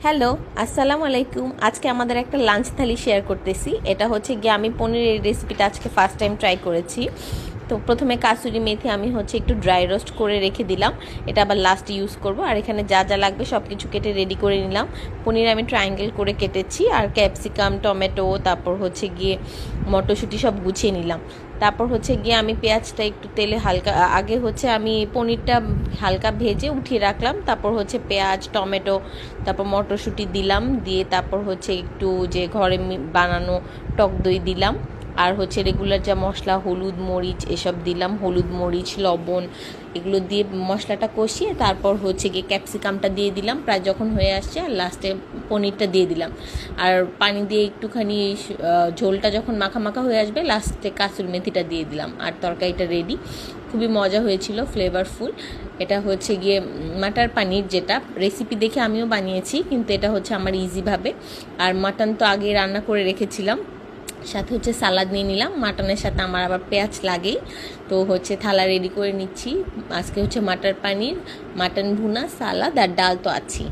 Hello, আসসালামু আলাইকুম। আজকে আমাদের একটা লাঞ্চ থালি শেয়ার করতেছি। এটা হচ্ছে গিয়ে আমি পনিরের রেসিপিটা আজকে ফার্স্ট টাইম ট্রাই করেছি। তো প্রথমে কাসুরি মেথি আমি হচ্ছে একটু ড্রাই রোস্ট করে রেখে দিলাম। এটা আবার লাস্টে ইউজ করব। আর এখানে যা যা লাগবে সব কিছু কেটে রেডি করে নিলাম। পনির আমি ট্রায়াঙ্গেল করে কেটেছি, আর ক্যাপসিকাম, টমেটো, তারপর হচ্ছে গিয়ে মটরশুঁটি সব গুছিয়ে নিলাম। তারপর হচ্ছে গিয়ে আমি পেঁয়াজটা একটু তেলে হালকা আগে হচ্ছে আমি পনিরটা হালকা ভেজে উঠিয়ে রাখলাম। তারপর হচ্ছে পেঁয়াজ, টমেটো, তারপর মটরশুঁটি দিলাম, দিয়ে তারপর হচ্ছে একটু যে ঘরে বানানো টক দই দিলাম। আর হচ্ছে রেগুলার যা মশলা, হলুদ, মরিচ এসব দিলাম, হলুদ, মরিচ, লবণ এগুলো দিয়ে মশলাটা কষিয়ে তারপর হচ্ছে গিয়ে ক্যাপসিকামটা দিয়ে দিলাম প্রায় যখন হয়ে আসছে, আর লাস্টে পনিরটা দিয়ে দিলাম। আর পানি দিয়ে একটুখানি ঝোলটা যখন মাখা মাখা হয়ে আসবে লাস্টে কাসুরি মেথিটা দিয়ে দিলাম, আর তরকারিটা রেডি। খুবই মজা হয়েছিল, ফ্লেভারফুল। এটা হচ্ছে গিয়ে মাটার পানির, যেটা রেসিপি দেখে আমিও বানিয়েছি, কিন্তু এটা হচ্ছে আমার ইজিভাবে। আর মাটন তো আগে রান্না করে রেখেছিলাম, সাথে হচ্ছে সালাদ নিয়ে নিলাম। মাটনের সাথে আমার আবার পেঁয়াজ লাগেই, তো হচ্ছে থালা রেডি করে নিচ্ছি। আজকে হচ্ছে মাটার পানির, মাটন ভুনা, সালাদ আর ডাল তো আছেই।